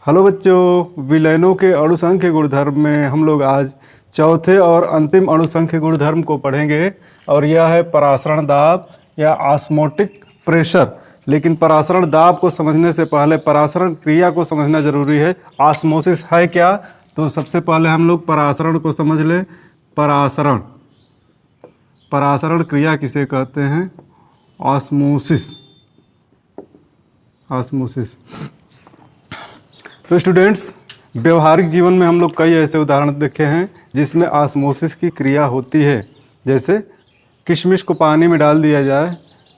Hello बच्चों, विलयनों के अणुसंख्य गुणधर्म में हम लोग आज चौथे और अंतिम अणुसंख्य गुणधर्म को पढ़ेंगे और यह है परासरण दाब या ऑस्मोटिक प्रेशर। लेकिन परासरण दाब को समझने से पहले परासरण क्रिया को समझना जरूरी है। ऑस्मोसिस है क्या, तो सबसे पहले हम लोग परासरण को समझ लें। परासरण परासरण क्रिया किसे कहते हैं? ऑस्मोसिस। ऑस्मोसिस। तो स्टूडेंट्स, व्यवहारिक जीवन में हम लोग कई ऐसे उदाहरण देखे हैं जिसमें ऑस्मोसिस की क्रिया होती है। जैसे किशमिश को पानी में डाल दिया जाए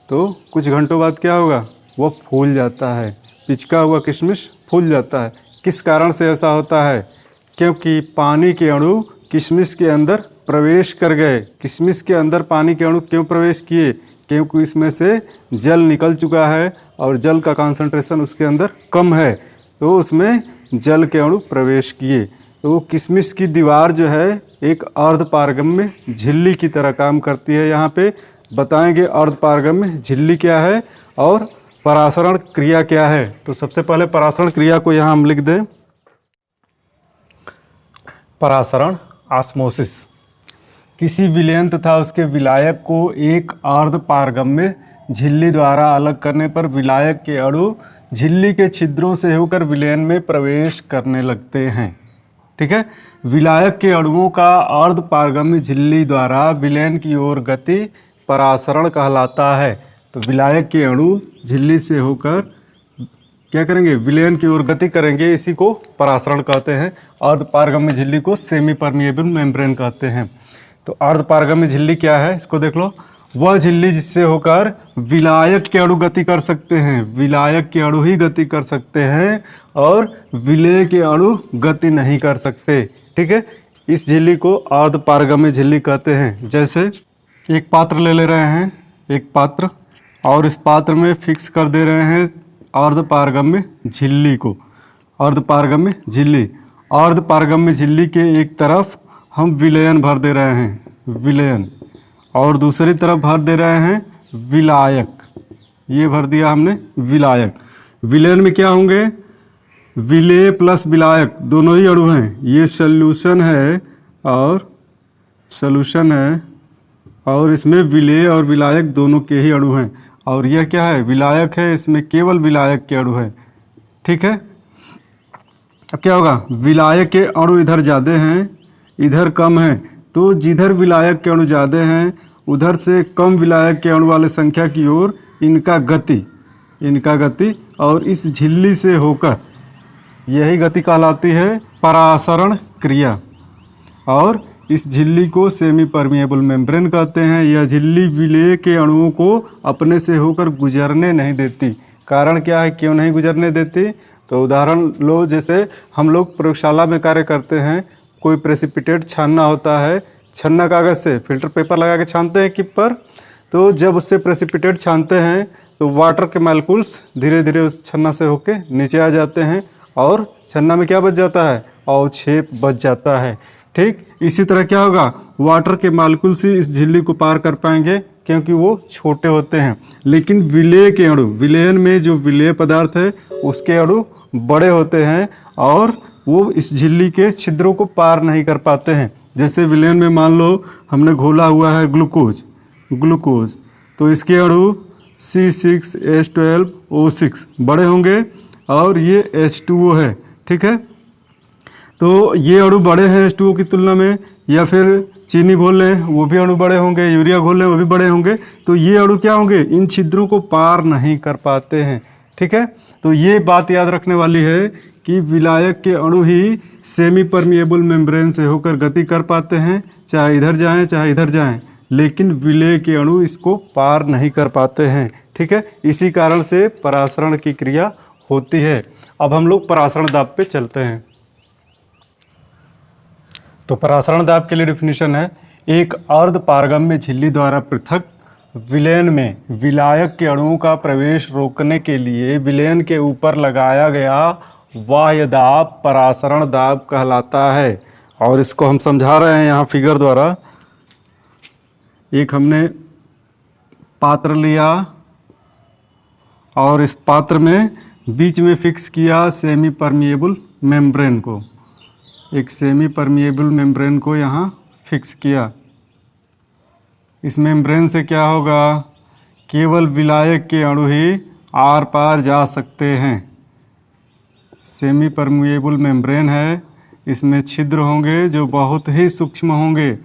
तो कुछ घंटों बाद क्या होगा? वो फूल जाता है। पिचका हुआ किशमिश फूल जाता है। किस कारण से ऐसा होता है? क्योंकि पानी के अणु किशमिश के अंदर प्रवेश कर गए। किशमिश के अंदर पानी के अणु क्यों प्रवेश किए? क्योंकि इसमें से जल निकल चुका है और जल का कंसंट्रेशन उसके अंदर कम है, तो उसमें जल के अणु प्रवेश किए। तो वो किशमिश की दीवार जो है एक अर्धपारगम्य झिल्ली की तरह काम करती है। यहाँ पे बताएंगे अर्धपारगम्य झिल्ली क्या है और परासरण क्रिया क्या है। तो सबसे पहले परासरण क्रिया को यहाँ हम लिख दें। परासरण ऑस्मोसिस, किसी विलयन तथा उसके विलायक को एक अर्धपारगम्य झिल्ली द्वारा अलग करने पर विलायक के अणु झिल्ली के छिद्रों से होकर विलयन में प्रवेश करने लगते हैं। ठीक है, विलायक के अणुओं का अर्धपारगम्य झिल्ली द्वारा विलयन की ओर गति परासरण कहलाता है। तो विलायक के अणु झिल्ली से होकर क्या करेंगे? विलयन की ओर गति करेंगे। इसी को परासरण कहते हैं। अर्धपारगम्य झिल्ली को सेमी परमिएबल मेम्ब्रेन कहते हैं। तो अर्धपारगम्य झिल्ली क्या है, इसको देख लो। वह झिल्ली जिससे होकर विलायक के अणु गति कर सकते हैं। विलायक के अणु ही गति कर सकते हैं और विलेय के अणु गति नहीं कर सकते। ठीक है, इस झिल्ली को अर्धपारगम्य झिल्ली कहते हैं। जैसे एक पात्र ले रहे हैं, एक पात्र, और इस पात्र में फिक्स कर दे रहे हैं अर्धपारगम्य झिल्ली को। अर्धपारगम्य झिल्ली, अर्धपारगम्य झिल्ली के एक तरफ हम विलयन भर दे रहे हैं, विलयन, और दूसरी तरफ भर दे रहे हैं विलायक। ये भर दिया हमने विलायक। विलयन में क्या होंगे? विलेय प्लस विलायक दोनों ही अणु हैं। ये सॉल्यूशन है और इसमें विलेय और विलायक दोनों के ही अणु हैं। और यह क्या है? विलायक है, इसमें केवल विलायक के अणु है। ठीक है, अब क्या होगा? विलायक के अणु इधर ज़्यादा हैं, इधर कम है। तो जिधर विलायक के अणु ज़्यादा हैं उधर से कम विलायक के अणु वाले संख्या की ओर इनका गति और इस झिल्ली से होकर, यही गति कहलाती है परासरण क्रिया। और इस झिल्ली को सेमी परमिएबल मेम्ब्रेन कहते हैं। यह झिल्ली विलेय के अणुओं को अपने से होकर गुजरने नहीं देती। कारण क्या है, क्यों नहीं गुजरने देती? तो उदाहरण लो, जैसे हम लोग प्रयोगशाला में कार्य करते हैं, कोई प्रेसिपिटेट छानना होता है, छन्ना कागज़ से फिल्टर पेपर लगा के छानते हैं किप पर। तो जब उससे प्रेसिपिटेट छानते हैं तो वाटर के मॉलिक्यूल्स धीरे धीरे उस छन्ना से होके नीचे आ जाते हैं और छन्ना में क्या बच जाता है? अवक्षेप बच जाता है। ठीक इसी तरह क्या होगा? वाटर के मॉलिक्यूल्स ही इस झिल्ली को पार कर पाएंगे क्योंकि वो छोटे होते हैं। लेकिन विलेय के अणु, विलयन में जो विलेय पदार्थ है उसके अणु बड़े होते हैं और वो इस झिल्ली के छिद्रों को पार नहीं कर पाते हैं। जैसे विलयन में मान लो हमने घोला हुआ है ग्लूकोज, तो इसके अणु C6H12O6 बड़े होंगे और ये H2O है। ठीक है, तो ये अणु बड़े हैं H2O की तुलना में। या फिर चीनी घोल लें, वो भी अणु बड़े होंगे। यूरिया घोल लें, वो भी बड़े होंगे। तो ये अणु क्या होंगे? इन छिद्रों को पार नहीं कर पाते हैं। ठीक है, तो ये बात याद रखने वाली है कि विलायक के अणु ही सेमी परमिएबल मेम्ब्रेन से होकर गति कर पाते हैं, चाहे इधर जाएं चाहे इधर जाएं, लेकिन विलेय के अणु इसको पार नहीं कर पाते हैं। ठीक है, इसी कारण से परासरण की क्रिया होती है। अब हम लोग परासरण दाब पे चलते हैं। तो परासरण दाब के लिए डेफिनेशन है, एक अर्धपारगम्य झिल्ली द्वारा पृथक विलयन में विलायक के अणुओं का प्रवेश रोकने के लिए विलयन के ऊपर लगाया गया बाह्य दाब परासरण दाब कहलाता है। और इसको हम समझा रहे हैं यहाँ फिगर द्वारा। एक हमने पात्र लिया और इस पात्र में बीच में फिक्स किया सेमी परमिएबल मेम्ब्रेन को, एक सेमी परमिएबल मेम्ब्रेन को यहाँ फिक्स किया। इस मेम्ब्रेन से क्या होगा, केवल विलायक के अणु ही आर पार जा सकते हैं। सेमी परमिएबल मेम्ब्रेन है, इसमें छिद्र होंगे जो बहुत ही सूक्ष्म होंगे,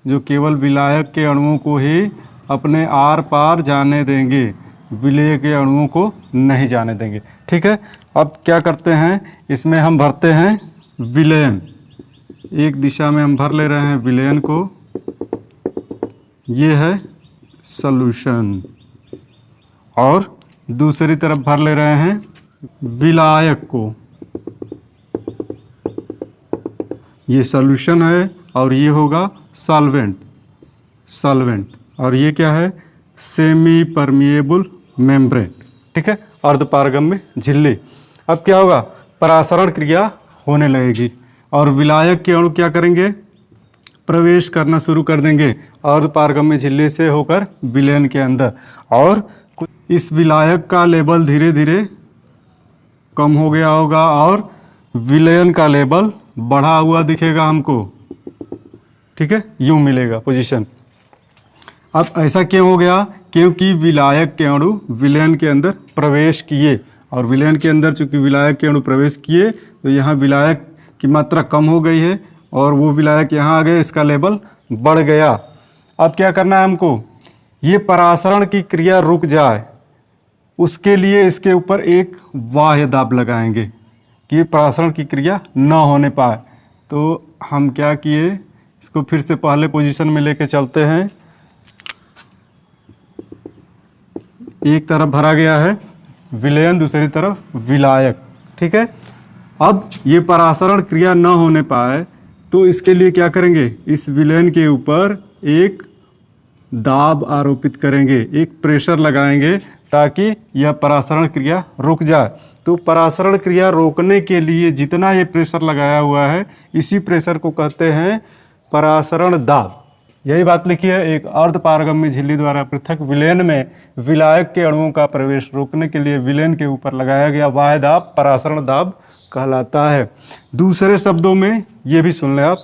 जो केवल विलायक के अणुओं को ही अपने आर पार जाने देंगे, विलेय के अणुओं को नहीं जाने देंगे। ठीक है, अब क्या करते हैं, इसमें हम भरते हैं विलयन। एक दिशा में हम भर ले रहे हैं विलयन को, ये है सॉल्यूशन, और दूसरी तरफ भर ले रहे हैं विलायक को। ये सॉल्यूशन है और ये होगा सॉल्वेंट, और ये क्या है, सेमी परमिएबल मेम्ब्रेन। ठीक है, अर्धपारगम्य झिल्ली। अब क्या होगा, परासरण क्रिया होने लगेगी और विलायक के अणु क्या करेंगे, प्रवेश करना शुरू कर देंगे अर्धपारगम्य झिल्ली से होकर विलयन के अंदर, और इस विलायक का लेवल धीरे धीरे कम हो गया होगा और विलयन का लेवल बढ़ा हुआ दिखेगा हमको। ठीक है, यूं मिलेगा पोजीशन। अब ऐसा क्यों हो गया, क्योंकि विलायक के अणु विलयन के अंदर प्रवेश किए, और विलयन के अंदर चूंकि विलायक के अणु प्रवेश किए तो यहाँ विलायक की मात्रा कम हो गई है और वो विलायक यहाँ आ गए, इसका लेवल बढ़ गया। अब क्या करना है हमको, ये परासरण की क्रिया रुक जाए, उसके लिए इसके ऊपर एक बाह्य दाब लगाएंगे कि ये परासरण की क्रिया न होने पाए। तो हम क्या किए, इसको फिर से पहले पोजीशन में लेके चलते हैं। एक तरफ भरा गया है विलयन, दूसरी तरफ विलायक। ठीक है, अब ये परासरण क्रिया न होने पाए तो इसके लिए क्या करेंगे, इस विलयन के ऊपर एक दाब आरोपित करेंगे, एक प्रेशर लगाएंगे ताकि यह परासरण क्रिया रुक जाए। तो परासरण क्रिया रोकने के लिए जितना ये प्रेशर लगाया हुआ है, इसी प्रेशर को कहते हैं परासरण दाब। यही बात लिखी है, एक अर्धपारगम्य झिल्ली द्वारा पृथक विलयन में विलायक के अणुओं का प्रवेश रोकने के लिए विलयन के ऊपर लगाया गया बाह्य दाब परासरण दाब कहलाता है। दूसरे शब्दों में ये भी सुन लें आप,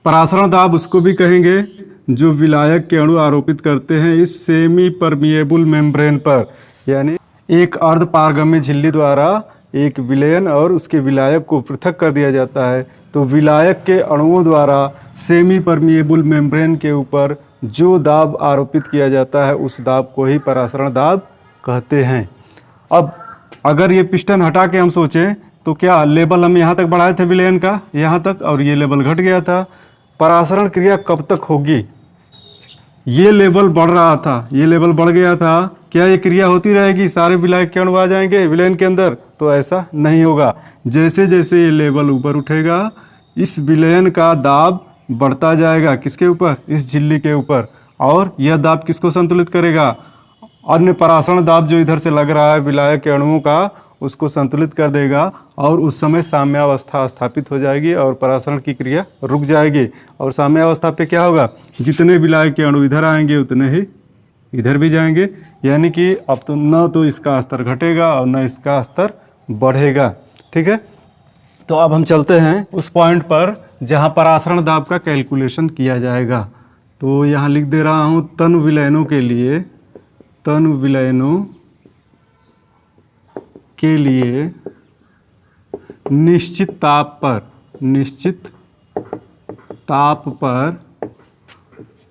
परासरण दाब उसको भी कहेंगे जो विलायक के अणु आरोपित करते हैं इस सेमी परमिएबल मेम्ब्रेन पर, यानी एक अर्धपारगम्य झिल्ली द्वारा एक विलयन और उसके विलायक को पृथक कर दिया जाता है, तो विलायक के अणुओं द्वारा सेमी परमिएबल मेम्ब्रेन के ऊपर जो दाब आरोपित किया जाता है उस दाब को ही परासरण दाब कहते हैं। अब अगर ये पिस्टन हटा के हम सोचें तो क्या लेवल हम यहाँ तक बढ़ाए थे विलयन का, यहाँ तक, और ये लेवल घट गया था। परासरण क्रिया कब तक होगी, ये लेवल बढ़ रहा था, ये लेवल बढ़ गया था, क्या ये क्रिया होती रहेगी, सारे विलायक के अणु आ जाएंगे विलयन के अंदर? तो ऐसा नहीं होगा। जैसे जैसे ये लेवल ऊपर उठेगा इस विलयन का दाब बढ़ता जाएगा, किसके ऊपर, इस झिल्ली के ऊपर, और यह दाब किसको संतुलित करेगा, अन्य परासरण दाब जो इधर से लग रहा है विलायक के अणुओं का, उसको संतुलित कर देगा, और उस समय साम्यावस्था स्थापित हो जाएगी और परासरण की क्रिया रुक जाएगी। और साम्यावस्था पे क्या होगा, जितने विलायक के अणु इधर आएंगे उतने ही इधर भी जाएंगे, यानी कि अब तो न तो इसका स्तर घटेगा और न इसका स्तर बढ़ेगा। ठीक है, तो अब हम चलते हैं उस पॉइंट पर जहाँ परासरण दाब का कैलकुलेशन किया जाएगा। तो यहाँ लिख दे रहा हूँ, तन विलयनों के लिए, तन विलयनों के लिए निश्चित ताप पर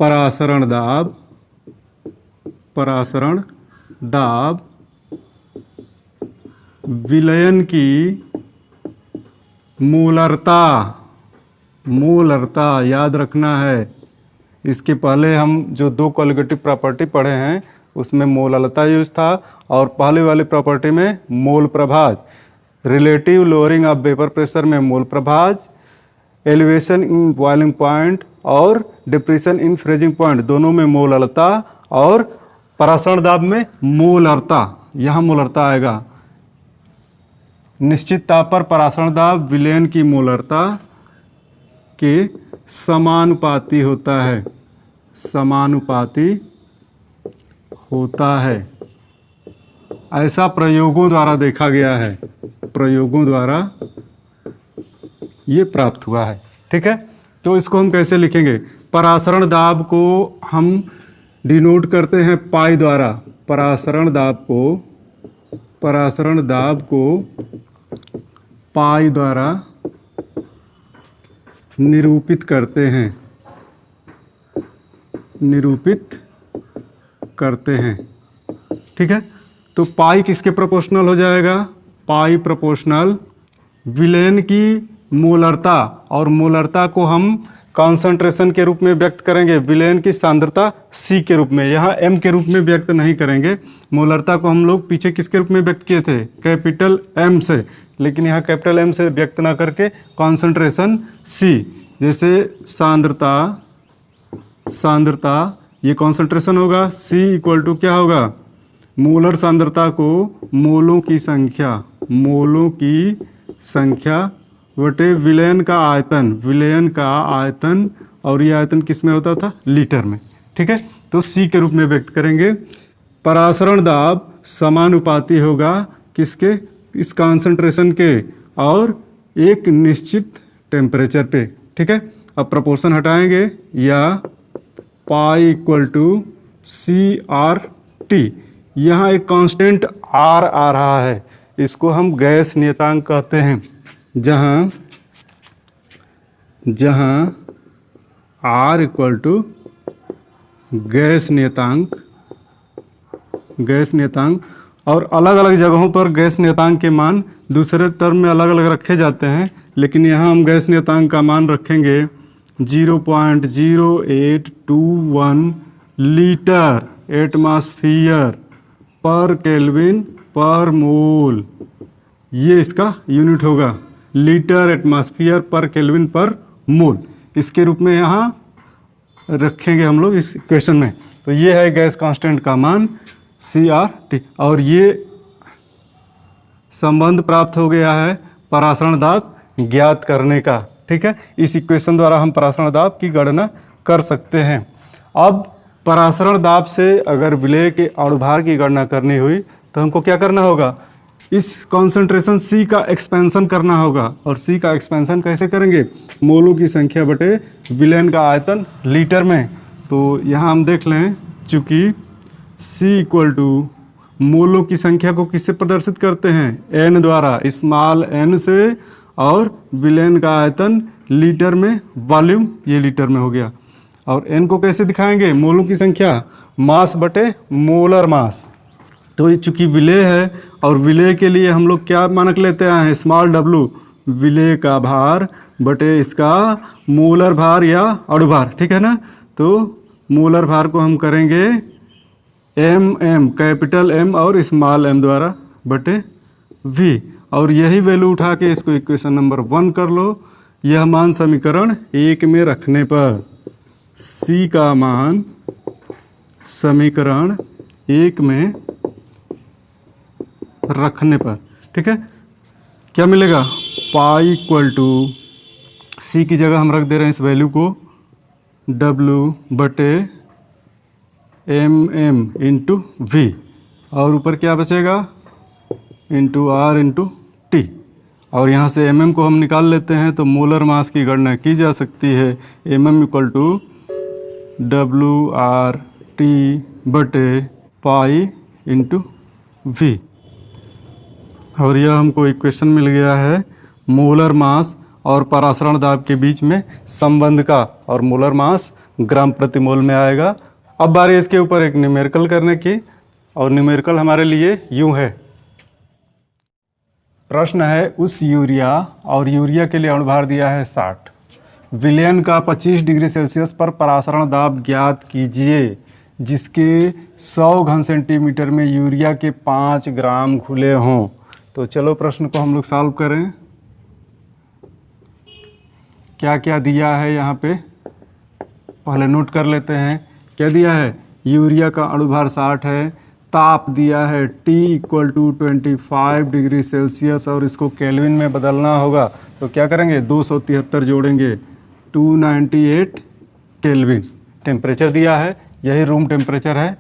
परासरण दाब विलयन की मोलरता याद रखना है। इसके पहले हम जो दो कोलिगेटिव प्रॉपर्टी पढ़े हैं उसमें मोलरता यूज था, और पहले वाली प्रॉपर्टी में मोल प्रभाज, relative lowering of vapour pressure में मोल प्रभाज, एलिवेशन इन बॉइलिंग पॉइंट और डिप्रेशन इन फ्रीजिंग पॉइंट, दोनों में मोलरता, और परासरण दाब में मोलरता, यहाँ मोलरता आएगा। निश्चित ताप पर परासरण दाब विलयन की मोलरता के समानुपाती होता है, समानुपाती होता है। ऐसा प्रयोगों द्वारा देखा गया है, प्रयोगों द्वारा ये प्राप्त हुआ है। ठीक है, तो इसको हम कैसे लिखेंगे? परासरण दाब को हम डिनोट करते हैं पाई द्वारा। परासरण दाब को पाई द्वारा निरूपित करते हैं, ठीक है। तो पाई किसके प्रोपोर्शनल हो जाएगा? पाई प्रोपोर्शनल विलेन की मोलरता, और मोलरता को हम कॉन्सेंट्रेशन के रूप में व्यक्त करेंगे, विलेन की सांद्रता C के रूप में, यहाँ M के रूप में व्यक्त नहीं करेंगे। मोलरता को हम लोग पीछे किसके रूप में व्यक्त किए थे? कैपिटल M से, लेकिन यहाँ कैपिटल M से व्यक्त ना करके कॉन्सेंट्रेशन C, जैसे सांद्रता ये कॉन्सेंट्रेशन होगा, C इक्वल टू क्या होगा? मोलर सांद्रता को मोलों की संख्या बटे विलयन का आयतन, और ये आयतन किस में होता था? लीटर में। ठीक है, तो C के रूप में व्यक्त करेंगे। परासरण दाब समानुपाती होगा किसके? इस कॉन्सेंट्रेशन के और एक निश्चित टेम्परेचर पे। ठीक है, अब प्रपोर्शन हटाएंगे, या पाई इक्वल टू CRT, यहाँ एक कांस्टेंट R आ रहा है, इसको हम गैस नियतांक कहते हैं, जहाँ R इक्वल टू गैस नियतांक, और अलग अलग जगहों पर गैस नियतांक के मान दूसरे टर्म में अलग अलग रखे जाते हैं, लेकिन यहाँ हम गैस नियतांक का मान रखेंगे 0.0821 लीटर एटमॉस्फेयर पर केल्विन पर मोल, ये इसका यूनिट होगा, लीटर एटमॉस्फेयर पर केल्विन पर मोल, इसके रूप में यहाँ रखेंगे हम लोग इस क्वेश्चन में। तो ये है गैस कांस्टेंट का मान CRT, और ये संबंध प्राप्त हो गया है परासरण दाब ज्ञात करने का। ठीक है, इस इक्वेशन द्वारा हम परासरण दाब की गणना कर सकते हैं। अब परासरण दाब से अगर विलेय के अणुभार की गणना करनी हुई तो हमको क्या करना होगा? इस कॉन्सेंट्रेशन C का एक्सपेंशन करना होगा, और C का एक्सपेंशन कैसे करेंगे? मोलों की संख्या बटे विलेन का आयतन लीटर में। तो यहाँ हम देख लें, चूँकि C इक्वल टू मोलों की संख्या को किससे प्रदर्शित करते हैं? N द्वारा, स्मॉल n से, और विलेन का आयतन लीटर में, वॉल्यूम ये लीटर में हो गया। और n को कैसे दिखाएंगे? मोलों की संख्या, मास बटे मोलर मास। तो ये चूँकि विलेय है, और विलेय के लिए हम लोग क्या मानक लेते हैं? स्मॉल w, विलेय का भार बटे इसका मोलर भार या अणुभार। ठीक है ना, तो मोलर भार को हम करेंगे mm, कैपिटल M और स्मॉल m द्वारा बटे v, और यही वैल्यू उठा के इसको इक्वेशन नंबर 1 कर लो। यह मान समीकरण 1 में रखने पर, C का मान समीकरण 1 में रखने पर, ठीक है, क्या मिलेगा? पाई इक्वल टू C की जगह हम रख दे रहे हैं इस वैल्यू को W बटे mm इंटू V, और ऊपर क्या बचेगा? इंटू R इंटू T, और यहाँ से mm को हम निकाल लेते हैं, तो मोलर मास की गणना की जा सकती है mm इक्वल टू WRT बटे पाई इंटू V, और यह हमको इक्वेशन मिल गया है मोलर मास और परासरण दाब के बीच में संबंध का, और मोलर मास ग्राम प्रति मोल में आएगा। अब बारी इसके ऊपर एक न्यूमेरिकल करने की, और न्यूमेरिकल हमारे लिए यूं है। प्रश्न है, उस यूरिया, और यूरिया के लिए अणुभार दिया है 60, विलयन का 25 डिग्री सेल्सियस पर परासरण दाब ज्ञात कीजिए जिसके 100 घन सेंटीमीटर में यूरिया के 5 ग्राम घुले हों। तो चलो प्रश्न को हम लोग सॉल्व करें। क्या क्या दिया है यहाँ पे पहले नोट कर लेते हैं। क्या दिया है? यूरिया का अणुभार 60 है, ताप दिया है T equal to 25 degree Celsius, और इसको केल्विन में बदलना होगा। तो क्या करेंगे? 273 जोड़ेंगे, 298 केल्विन। टेम्परेचर दिया है, यही रूम टेम्परेचर है।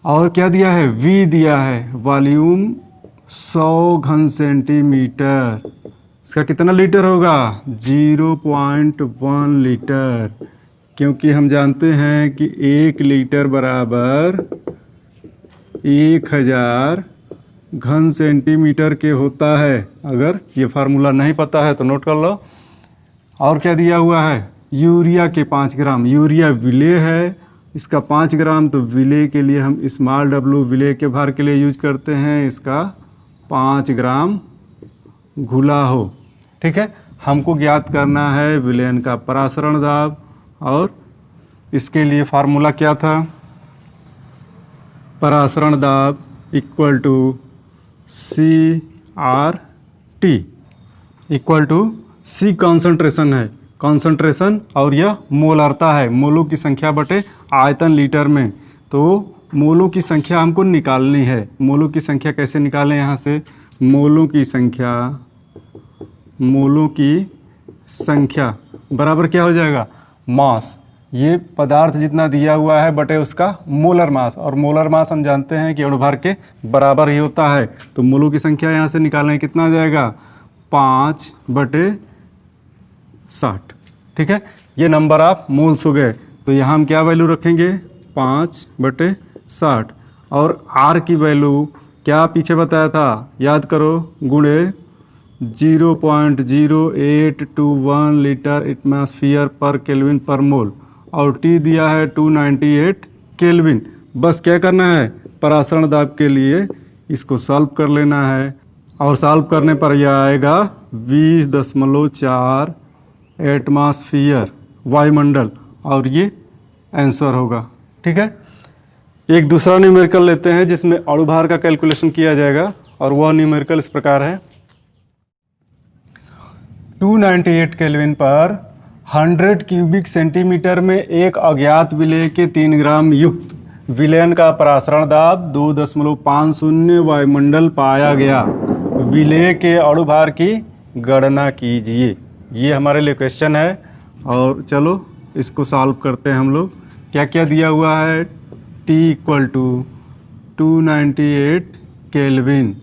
और क्या दिया है, V दिया है, वॉल्यूम 100 घन सेंटीमीटर, इसका कितना लीटर होगा, 0.1 लीटर, क्योंकि हम जानते हैं कि 1 लीटर बराबर 1000 घन सेंटीमीटर के होता है। अगर ये फार्मूला नहीं पता है तो नोट कर लो। और क्या दिया हुआ है, यूरिया के 5 ग्राम, यूरिया विलेय है, इसका 5 ग्राम, तो विलेय के लिए हम स्मॉल w विलेय के भार के लिए यूज करते हैं, इसका 5 ग्राम घुला हो। ठीक है, हमको ज्ञात करना है विलयन का परासरण दाब, और इसके लिए फार्मूला क्या था, परासरण दाब equal to CRT equal to C concentration है, कॉन्सेंट्रेशन, और यह मोलरता है, मोलों की संख्या बटे आयतन लीटर में। तो मोलों की संख्या हमको निकालनी है। मोलों की संख्या कैसे निकालें, यहाँ से मोलों की संख्या बराबर क्या हो जाएगा, मास, ये पदार्थ जितना दिया हुआ है बटे उसका मोलर मास, और मोलर मास हम जानते हैं कि अणुभार के बराबर ही होता है। तो मोलों की संख्या यहाँ से निकालना, कितना आ जाएगा, 5/60। ठीक है, ये नंबर ऑफ मोल्स हो गए। तो यहाँ हम क्या वैल्यू रखेंगे, 5/60, और R की वैल्यू क्या पीछे बताया था, याद करो, गुणे 0.0821 लीटर एटमॉस्फेयर पर केल्विन पर मोल, और T दिया है 298 केल्विन। बस क्या करना है, परासरण दाब के लिए इसको सॉल्व कर लेना है, और सॉल्व करने पर यह आएगा 20.4 एटमॉस्फेयर वायुमंडल, और ये आंसर होगा। ठीक है, एक दूसरा न्यूमेरिकल लेते हैं जिसमें अणुभार का कैलकुलेशन किया जाएगा, और वह न्यूमेरिकल इस प्रकार है, 298 केल्विन पर 100 क्यूबिक सेंटीमीटर में एक अज्ञात विलेय के 3 ग्राम युक्त विलयन का परासरण दाब 2.50 वायुमंडल पाया गया। विलेय के अणुभार की गणना कीजिए। ये हमारे लिए क्वेश्चन है, और चलो इसको सॉल्व करते हैं हम लोग। क्या क्या दिया हुआ है, T इक्वल टू 298 केल्विन,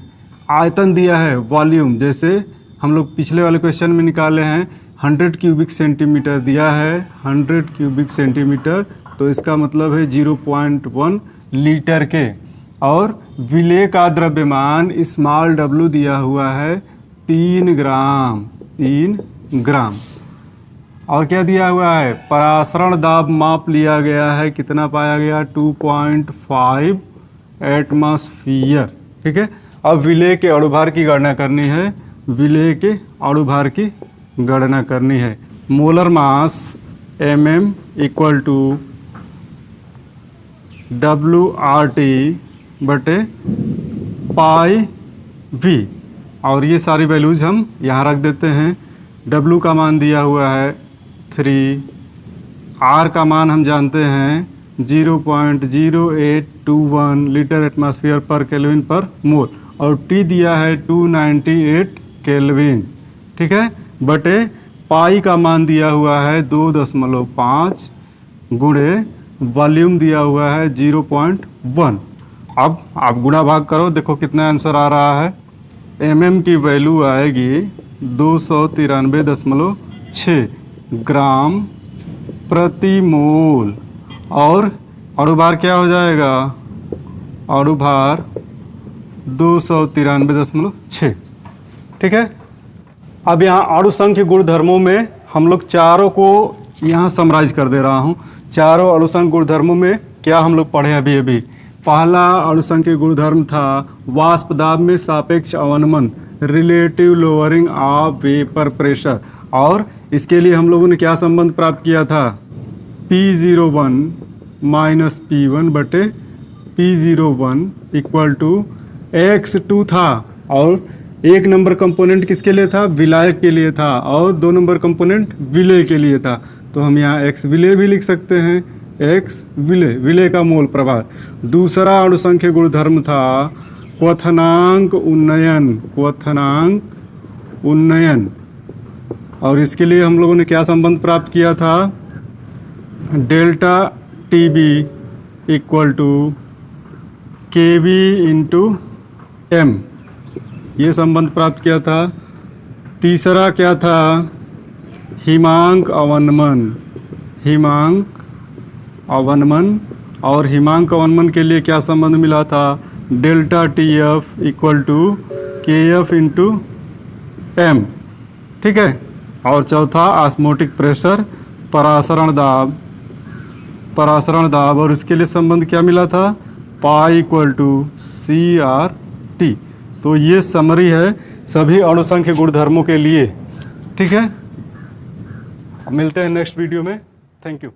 आयतन दिया है, वॉल्यूम, जैसे हम लोग पिछले वाले क्वेश्चन में निकाले हैं, 100 क्यूबिक सेंटीमीटर दिया है, 100 क्यूबिक सेंटीमीटर, तो इसका मतलब है 0.1 लीटर के, और विलेय का द्रव्यमान स्मॉल w दिया हुआ है 3 ग्राम, और क्या दिया हुआ है, परासरण दाब माप लिया गया है, कितना पाया गया, 2.5 एटमॉस्फेयर। ठीक है, अब विलेय के अणुभार की गणना करनी है, विलेय के अणुभार की गणना करनी है। Molar mass mm equal to WRT बटे पाई V, और ये सारी वैल्यूज हम यहाँ रख देते हैं। W का मान दिया हुआ है 3, R का मान हम जानते हैं 0.0821 लीटर एटमॉस्फेयर पर केल्विन पर मोल, और T दिया है 298 केल्विन। ठीक है, बटे पाई का मान दिया हुआ है 2.5 गुणे वॉल्यूम दिया हुआ है 0.1। अब आप गुणा भाग करो, देखो कितना आंसर आ रहा है। mm की वैल्यू आएगी 293.6 ग्राम प्रति मोल, और अणुभार क्या हो जाएगा, अणुभार 293.6। ठीक है, अब यहाँ अणुसंख्य गुणधर्मों में हम लोग चारों को यहाँ समराइज कर दे रहा हूँ। चारों अणुसंख्य गुणधर्मों में क्या हम लोग पढ़े अभी। पहला अणुसंख्य गुणधर्म था वाष्प दाब में सापेक्ष अवनमन, relative lowering of vapour pressure, और इसके लिए हम लोगों ने क्या संबंध प्राप्त किया था, P01 माइनस P1 बटे P01 इक्वल टू X2 था, और 1 नंबर कंपोनेंट किसके लिए था, विलायक के लिए था, और 2 नंबर कंपोनेंट विलेय के लिए था। तो हम यहाँ x विलेय भी लिख सकते हैं, x विलेय का मोल प्रभार। दूसरा अणुसंख्य गुणधर्म था क्वथनांक उन्नयन, और इसके लिए हम लोगों ने क्या संबंध प्राप्त किया था, delta TB equal to Kb into m, ये संबंध प्राप्त किया था। तीसरा क्या था? हिमांक अवनमन, हिमांक अवनमन, और हिमांक अवनमन के लिए क्या संबंध मिला था? Delta T F equal to K F into M, ठीक है। और चौथा ऑस्मोटिक प्रेशर, परासरण दाब, परासरण दाब, और इसके लिए संबंध क्या मिला था? Pi equal to C R T. तो ये समरी है सभी अणुसंख्य गुणधर्मों के लिए, ठीक है। मिलते हैं नेक्स्ट वीडियो में। Thank you.